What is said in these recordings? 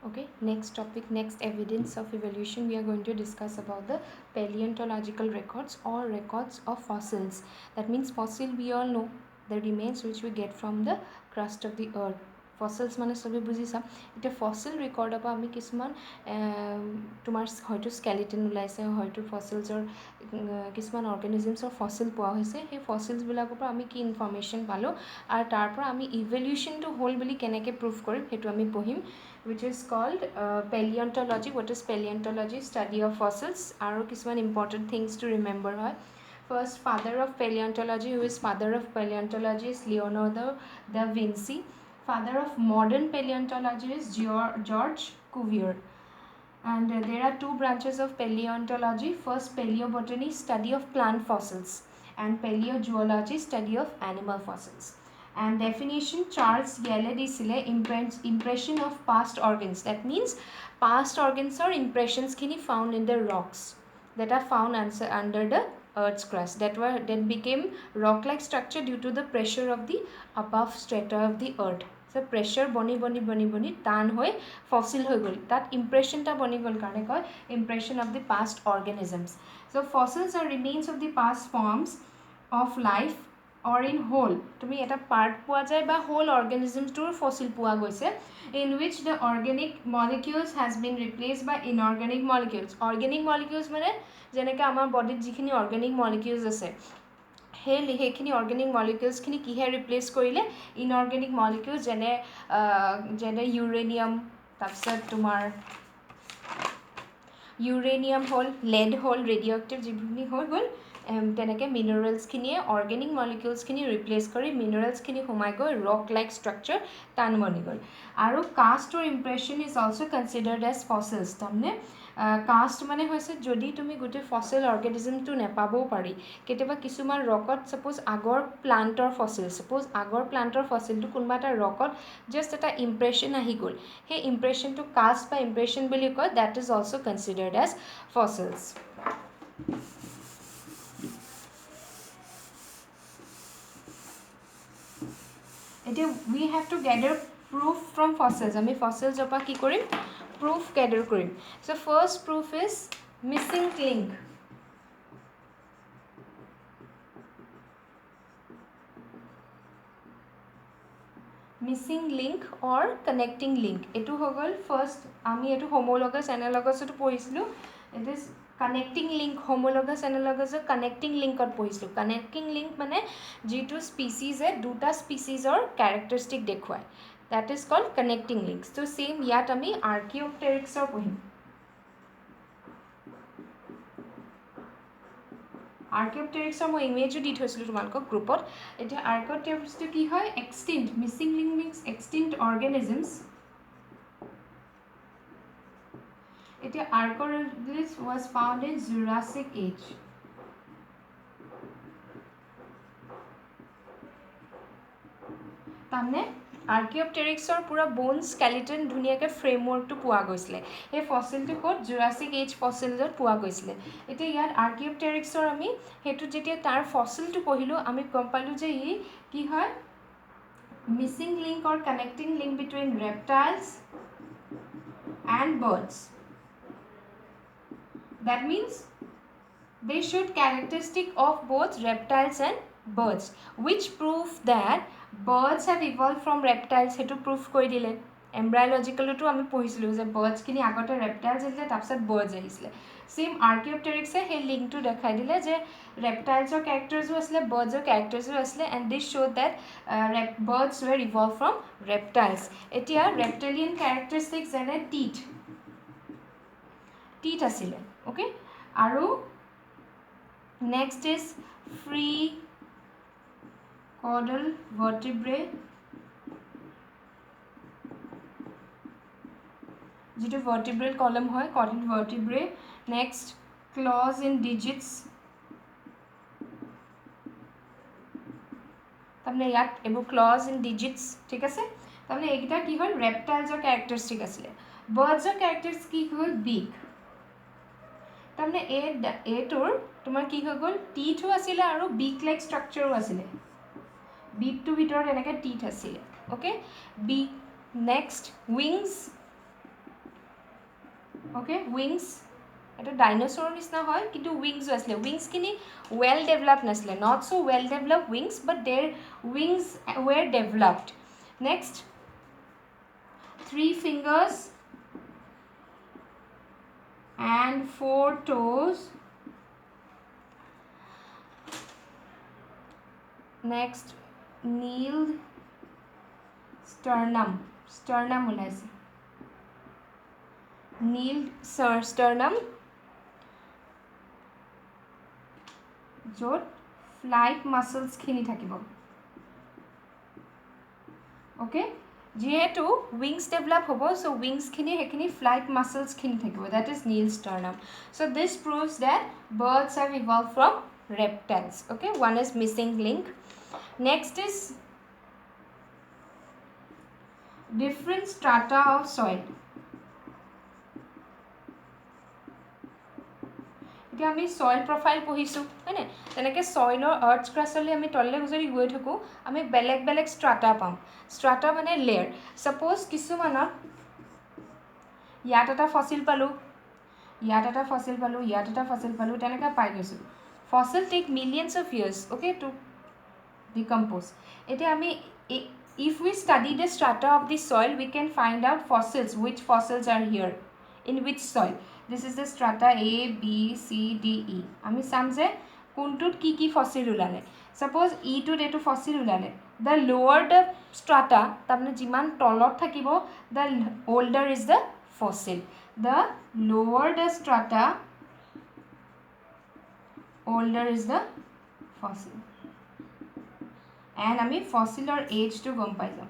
Okay, next topic, next evidence of evolution, we are going to discuss about the paleontological records or records of fossils. That means fossil, we all know the remains which we get from the crust of the earth. Fossils মানে সবে বুজিছা এতিয়া fossil ৰেকৰ্ডৰ পৰা আমি কিছুমান তোমাৰ হয়তো স্কেলিটন ওলাইছে, হয়তো ফসিলছৰ কিছুমান অৰ্গেনিজমছৰ ফসিল পোৱা হৈছে। সেই ফসিলছবিলাকৰ পৰা আমি কি ইনফৰ্মেশ্যন পালোঁ আৰু তাৰ পৰা আমি ইভলিউশ্যনটো হ'ল বুলি কেনেকৈ প্ৰুভ কৰিম সেইটো আমি পঢ়িম, which is called paleontology. What is paleontology? Study of fossils. Aru kisman important things to remember hai. First, father of paleontology. Who is father of paleontology? Is Leonardo da Vinci. Father of modern paleontology is George Cuvier. And there are two branches of paleontology. First, paleobotany, study of plant fossils, and paleozoology, study of animal fossils. And definition, Charles Yelle disile impression of past organs. That means past organs or impressions kini found in the rocks that are found under the earth's crust that became rock like structure due to the pressure of the above strata of the earth. So pressure boni tan hoy fossil hoy gol, that impression ta boni gol karone koy impression of the past organisms. So fossils are remains of the past forms of life or in whole. তুমি এটা part পোৱা যায় বা whole অৰ্গেনিজমটোৰ fossil পোৱা গৈছে, in which the organic molecules has been replaced by inorganic molecules. Organic molecules মানে যেনেকৈ আমাৰ বডিত যিখিনি অৰ্গেনিক মলিকিউলছ আছে সেইখিনি অৰ্গেনিক মলিকিউলছখিনি কিহে ৰিপ্লেচ কৰিলে, ইনঅৰ্গেনিক মলিকিউলছ যেনে ইউৰেনিয়াম, তাৰপিছত তোমাৰ ইউৰেনিয়াম হ'ল, লেড হ'ল, ৰেডিঅ' এক্টিভ যিখিনি হৈ গ'ল, তেনেকৈ মিনাৰেলছখিনিয়ে অৰ্গেনিক মলিকিউলছখিনি ৰিপ্লেচ কৰি মিনাৰেলছখিনি সোমাই গৈ ৰক লাইক ষ্ট্ৰাকচাৰ টান বনি গ'ল। আৰু cast or impression is also' considered as fossils. তাৰমানে কাষ্ট মানে হৈছে যদি তুমি গোটেই ফসিল অৰ্গেনিজমটো নেপাবও পাৰি, কেতিয়াবা কিছুমান ৰকত ছাপ'জ আগৰ প্লাণ্টৰ ফসিলটো কোনোবা এটা ৰকত জাষ্ট এটা ইম্প্ৰেশ্যন আহি গ'ল, সেই ইম্প্ৰেশ্যনটো কাষ্ট বা ইম্প্ৰেশ্যন বুলি কয়। That is also' considered as fossils. এতিয়া we have to gather proof from fossils. আমি ফসিলছৰ পৰা কি কৰিম, proof gather কৰিম. So first proof is missing link. Missing link or connecting link. এটো হৈ গ'ল ফাৰ্ষ্ট, আমি এটো হোমোলগাছ এনালগাছতো পঢ়িছিলোঁ. It is connecting link, homologous এনালগাছৰ কানেক্টিং লিংকত পঢ়িছিলোঁ। কানেক্টিং লিংক মানে যিটো স্পিচিজে দুটা স্পিচিজৰ কেৰেক্টাৰিষ্টিক দেখুৱায়, that is called connecting links. তো ছেইম ইয়াত আমি আৰ্কিঅপটেৰিক্সৰ পঢ়িম। আৰ্কিঅপটেৰিক্সৰ মই ইমেজো দি থৈছিলোঁ তোমালোকক গ্ৰুপত। এতিয়া আৰ্কিঅপটেৰিক্সটো কি হয়, extinct, missing link means extinct organisms. এতিয়া archaeopteryx was found in Jurassic age. তাৰমানে আৰ্কিঅপটেৰিক্সৰ পুৰা বোন স্কেলিটন ধুনীয়াকৈ ফ্ৰেমৱৰ্কটো পোৱা গৈছিলে। সেই ফসিলটো ক'ত, জুৰাছিক এজ ফসিলছত পোৱা গৈছিলে। এতিয়া ইয়াত আৰ্কিঅপটেৰিক্সৰ আমি সেইটো যেতিয়া তাৰ ফসিলটো পঢ়িলোঁ, আমি গম পালোঁ যে ই কি হয়, missing link or connecting link between reptiles and birds. That means they showed characteristic of both reptiles and birds, which prove that birds have evolved from reptiles. সেইটো proof কৰি দিলে। এম্ব্ৰায়লজিকেলতো আমি পঢ়িছিলোঁ যে বাৰ্ডছখিনি আগতে ৰেপটাইলছ আছিলে, তাৰপিছত বাৰ্ডছ আহিছিলে। ছেইম আৰ্কিঅপটেৰিক্সে সেই লিংকটো দেখাই দিলে যে ৰেপটাইলছৰ কেৰেক্টাৰ্ছো আছিলে, বাৰ্ডছৰ কেৰেক্টাৰ্ছো আছিলে, and this showed that birds were evolved from reptiles. এতিয়া ৰেপটেলিয়ান কেৰেক্টাৰিষ্টিক যেনে টিথ আছিলে। অ'কে, আৰু next is free caudal vertebrae, যিটো ভাৰ্টিব্ৰেল কলম হয়, caudal vertebrae. Next claws in digits, তাৰমানে ইয়াত এইবোৰ ক্লজ ইন ডিজিটছ, ঠিক আছে। তাৰমানে এইকেইটা কি হ'ল, ৰেপটাইলছৰ কেৰেক্টাৰিষ্টিক আছিলে। বাৰ্ডছৰ কেৰেক্টাৰিষ্টিক কি হ'ল, বিগ। তাৰমানে এইটোৰ তোমাৰ কি হৈ গ'ল, টিথো আছিলে আৰু বিগ লাইক ষ্ট্ৰাকচাৰো আছিলে। বিগটোৰ ভিতৰত এনেকৈ টিথ আছিলে। Okay, big. Next wings, okay wings এটা ডাইন'ছৰৰ নিচিনা হয় কিন্তু উইংছো আছিলে উইংছখিনি ৱেল ডেভেলপ নাছিলে not so' well develop wings but their wings were developed next 3 fingers and 4 toes next nailed sternum ওলাইছে nailed sternum য'ত flight muscles খিনি থাকিব okay যেহেতু wings develop হ'ব so wings খিনি হেখিনি flight muscles খিনি থাকিব that is nailed sternum so this proves that birds have evolved from reptiles okay one is missing link next is different strata of soil এতিয়া আমি soil profile পঢ়িছোঁ হয়নে তেনেকৈ সয়েলৰ আৰ্থ ক্ৰাষ্টলৈ আমি তললৈ যদি গৈ থাকোঁ আমি বেলেগ বেলেগ ষ্ট্ৰাটা পাম ষ্ট্ৰাটা মানে লেয়াৰ ছাপ'জ কিছুমানত ইয়াত এটা ফচিল পালোঁ ইয়াত এটা ফচিল পালোঁ ইয়াত এটা ফচিল পালোঁ তেনেকৈ পাই গৈছোঁ fossil take millions of years okay to decompose এতিয়া আমি if we study the strata of the soil we can find out fossils which fossils are here in which soil this is the strata A B C D E আমি চাম যে কোনটোত কি কি fossil ওলালে suppose ই টুত এটো fossil ওলালে the lower the strata তাৰমানে যিমান তলত থাকিব the older is the fossil the lower the strata older is the fossil and আমি ফসিলৰ এজটো গম পাই যাম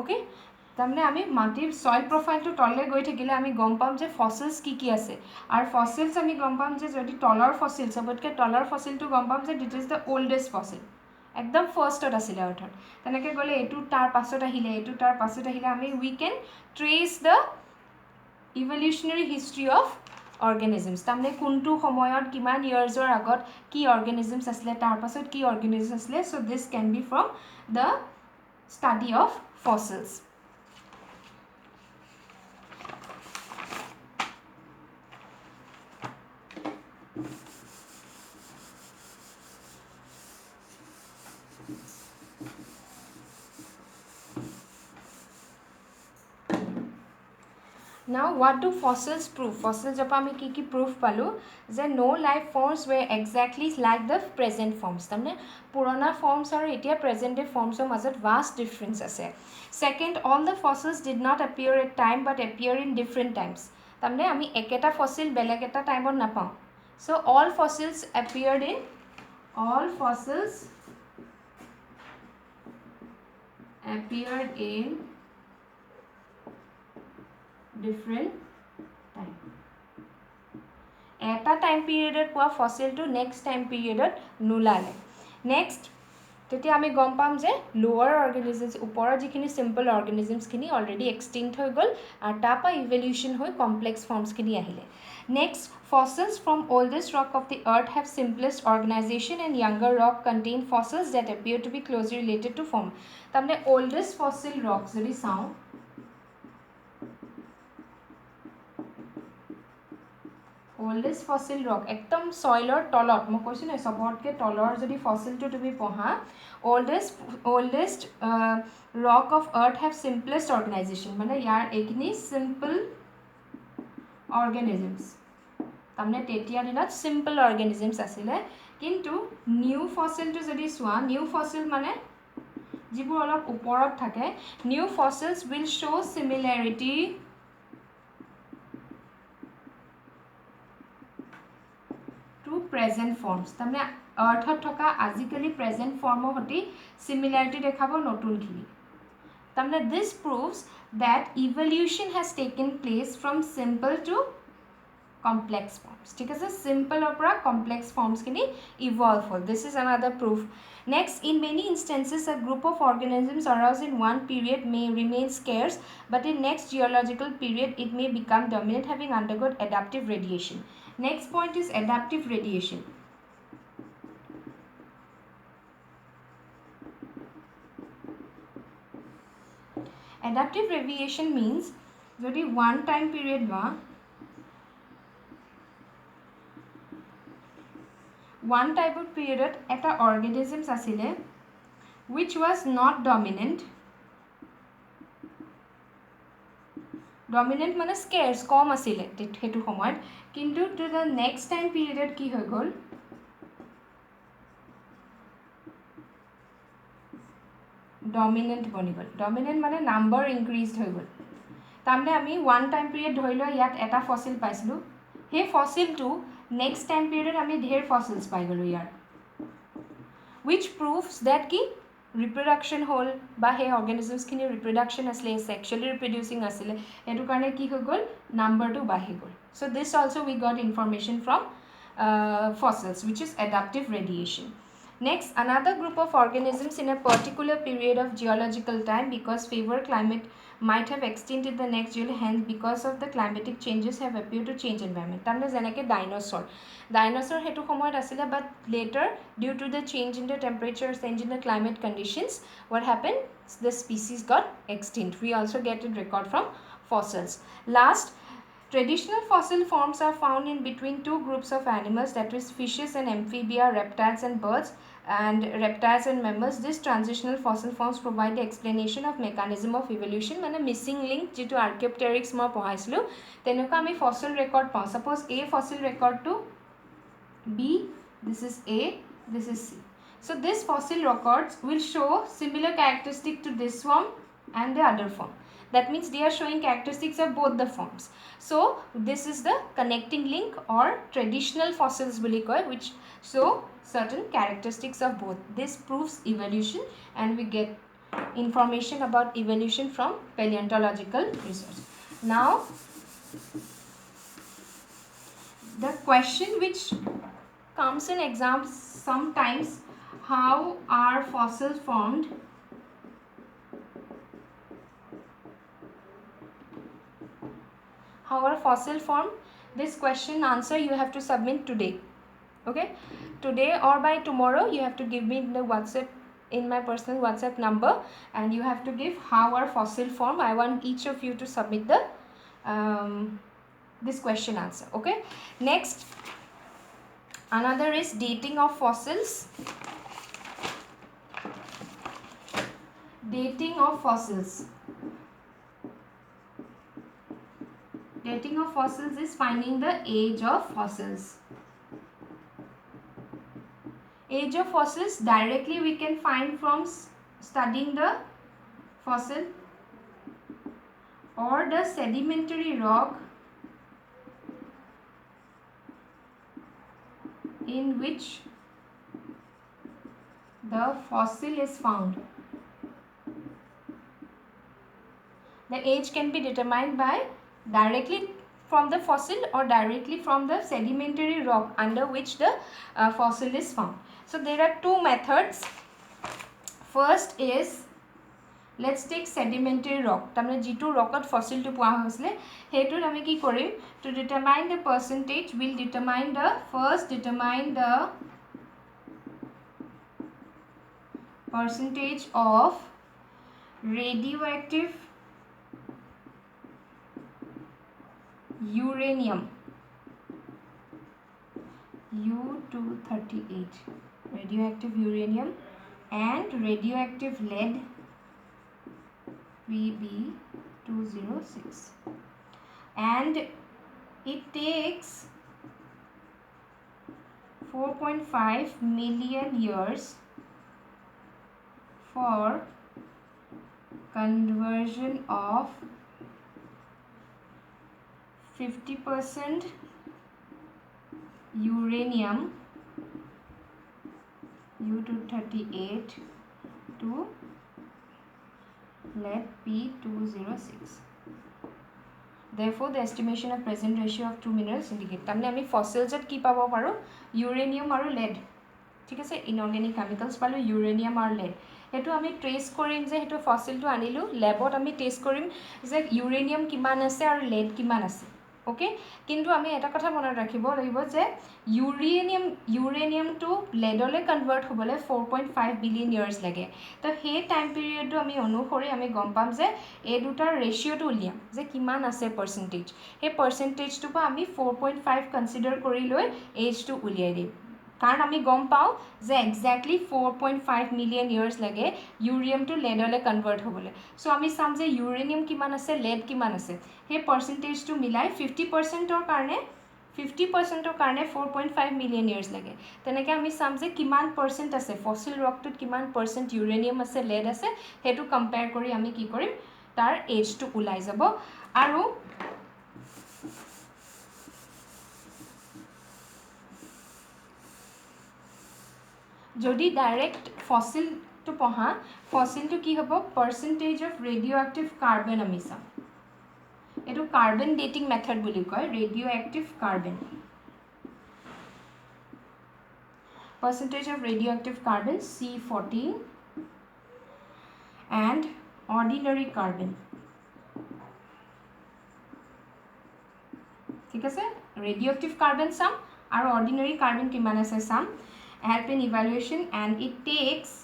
ওকে তাৰমানে আমি মাটিৰ সয়েল প্ৰফাইলটো তললৈ গৈ থাকিলে আমি গম পাম যে ফসিলছ কি কি আছে আৰু ফসিলছ আমি গম পাম যে যদি তলৰ ফসিল সবতকৈ তলৰ ফসিলটো গম পাম যে দিট ইজ দ্য ওল্ডেষ্ট ফসিল একদম ফাৰ্ষ্টত আছিলে অৰ্থাৎ তেনেকৈ গ'লে এইটো তাৰ পাছত আহিলে এইটো তাৰ পাছত আহিলে আমি we can trace the evolutionary history of organisms তাৰমানে কোনটো সময়ত কিমান ইয়াৰ্ছৰ আগত কি organisms আছিলে তাৰ পাছত কি organisms আছিলে so this can be from the study of fossils Now what do fossils prove? Fossils japa ami ki proof palu je no life forms were exactly like the present forms. Tamne purana forms aru etia present day forms or mazat vast difference ase. Second, all the fossils did not appear at time but appear in different times. Tamne ami eketa fossil beleg eta time on napam. So all fossils appeared in different time eta time period পোৱা ফসিলটো next time পিৰিয়ডত নুলালে next তেতিয়া আমি গম পাম যে লোৱাৰ অৰ্গেনিজমছ ওপৰৰ যিখিনি সিম্পল অৰ্গেনিজমছখিনি অলৰেডি এক্সটিংক্ট হৈ গ'ল আৰু তাৰপৰা ইভলিউশ্যন হৈ কমপ্লেক্স ফৰ্মছখিনি আহিলে next fossils from oldest rock of the earth have simplest organization and younger rock contain fossils that appear to be closely related to form তাৰমানে oldest fossil rock যদি চাওঁ oldest fossil rock একদম সয়েলৰ তলত মই কৈছো না সবতকে তলৰ যদি ফসিলটো তুমি পঢ়া oldest rock of earth have simplest organization মানে ইয়াৰ এইখিনি simple organisms তাৰমানে তেতিয়া দিনত simple organisms আছিলে কিন্তু নিউ ফসিলটো যদি চোৱা নিউ ফসিল মানে যিবোৰ অলপ ওপৰত থাকে new fossils will show similarity to present forms তাৰমানে আৰ্থত থকা আজিকালি প্ৰেজেন্ট ফৰ্মৰ সৈতে সিমিলাৰিটি দেখাব নতুনখিনি তাৰমানে this proves that evolution has taken place from simple to complex forms ঠিক আছে simple পৰা complex forms খিনি evolve হ'ল this is another proof next in many instances a group of organisms aroused in one period may remain scarce but in next geological period it may become dominant having undergone adaptive radiation next point is adaptive radiation adaptive radiation means যদি one time period বা one type of period এটা organisms আছিলে which was not dominant মানে scarce কম আছিলে হেতু সময়ত কিন্তু to the next time period কি হৈ গল dominant বনি গল dominant মানে number increased হৈ গল তামনে আমি one time period ধৰি লও ইয়াত এটা ফসিল পাইছিলো হে ফসিলটো next time period আমি ঢেৰ ফসিলস পাই গলো ইয়াৰ which proves that ki reproduction hole ba he organisms kini reproduction asle sexually reproducing asile etu karone ki ho gol number to bahi gol so this also we got information from fossils which is adaptive radiation next another group of organisms in a particular period of geological time because favor climate might have extended the next geo hence because of the climatic changes have appeared to change environment tamne janake dinosaur hetu samoyat asile but later due to the change in the temperature change in the climate conditions what happened the species got extinct we also get a record from fossils last traditional fossil forms are found in between two groups of animals that is fishes and amphibia reptiles and birds and reptiles and mammals this transitional fossil forms provide the explanation of mechanism of evolution mane missing link jitu archaeopteryx ma pohaislu tenuka ami fossil record pa suppose a fossil record to B, this is A, this is C. So this fossil records will show similar characteristic to this form and the other form. That means they are showing characteristics of both the forms. So this is the connecting link or traditional fossils which show certain characteristics of both. This proves evolution and we get information about evolution from paleontological research. Now the question which comes in exams sometimes how are fossils formed this question answer you have to submit today okay today or by tomorrow you have to give me the WhatsApp in my personal WhatsApp number and you have to give how are fossil formed I want each of you to submit the this question answer okay next another is dating of fossils dating of fossils is finding the age of fossils directly we can find from studying the fossil or the sedimentary rock in which the fossil is found. The age can be determined by directly from the fossil or directly from the sedimentary rock under which the fossil is found. So there are two methods. First is let's take sedimentary rock. Tamne jitu rockot fossil to poa hoisle hetu ame ki korim to determine the percentage will determine the percentage of radioactive uranium U-238 radioactive uranium and radioactive lead Pb-206 and it takes 4.5 million years for conversion of 50% uranium U-238 to lead P-206. Therefore, the estimation of present ratio of two minerals indicate. Tamne ami fossils at ki pabo paro uranium aru lead. ঠিক আছে inorganic chemicals পালো uranium আর lead হেতু আমি ট্ৰেস কৰিম যে হেতু fossil two আনিলো ল্যাবত আমি টেস্ট কৰিম যে ইউৰেনিয়াম কিমান আছে আৰু lead কিমান আছে ओके किन्तु आमी एटा कथा मনত राखिब लागिब जे यूरेनियम टू लेडले कन्वर्ट होबले 4.5 बिलियन इयर्स लागे तो हे टाइम पिरियड आमी अनुसरि आमी गम पाम जे ए दुटार रेशियोটো उलियाम जे किमान আছে परसेंटेज हे परसेंटेज तो आमी 4.5 कन्सिडर करि লৈ एज टू उलियाइ दिम कारण आमी गम पाओ जे एक्जैक्टली 4.5 मिलियन इयर्स लगे यूरियम टू लेडले कन्वर्ट होबले सो आमी साम जे यूरेनियम किमान আছে लेड किमान আছে हे परसेंटेज टू मिलाई 50% कारणे 50% कारणे 4.5 मिलियन इयर्स लगे तेनेके आमी साम जे किमान परसेंट আছে फसिल रकटुत किमान परसेंट यूरेनियम আছে लेड আছে हेतु कंपेयर करि आमी की करिम तार एज टू उलाई जाबो आरो जदि डायरेक्ट फसिल तो पढ़ा फसिल तो कि हबो percentage of radio active carbon आमी साम एटु कार्बन डेटिंग मेथड बुली कय radio active carbon percentage of radioactive carbon C14 and ordinary carbon ठीक है radioactive carbon sum और ordinary carbon किमान আছে sum help in evaluation and it takes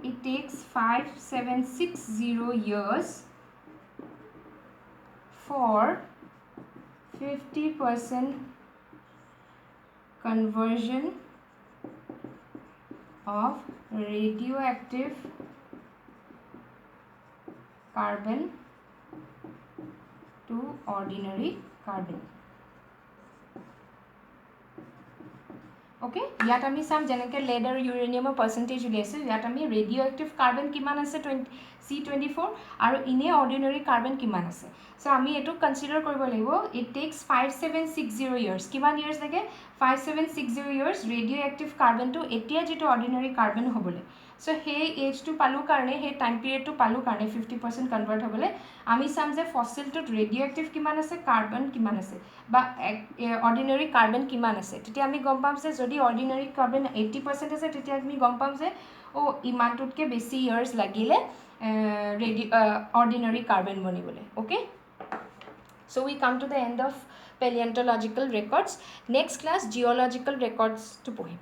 5760 years for 50% conversion of radioactive carbon to ordinary carbon. Okay यात आमी साम जेनेके lead और uranium percentage उलियाइसे यात आमी रेडियोएक्टिव कार्बन किमान আছে C24 और इने ऑर्डिनरी कार्बन किमान আছে सो आमी एटु कन्सिडर करिब लागिबो इट टेक्स 5760 इयर्स किमान इयर्स लागे 5760 इयर्स रेडियोएक्टिव कार्बन टू एटिया जेटु ऑर्डिनरी कार्बन होबले सो हे एज टू पालु कारणे हे टाइम पीरियड टू पालु कारणे 50% कन्वर्ट होबले आमी साम जे फसिल टू रेडियोएक्टिव किमान আছে कार्बन किमान আছে बा ऑर्डिनरी कार्बन किमान আছে तेति आमी गम पाम जे जदि ऑर्डिनरी कार्बन 80% আছে तेति आमी गम पाम जे ओ इमानटुटके बेसी इयर्स लागिले ordinary carbon बनibole okay so we come to the end of paleontological records next class geological records to पढ़िम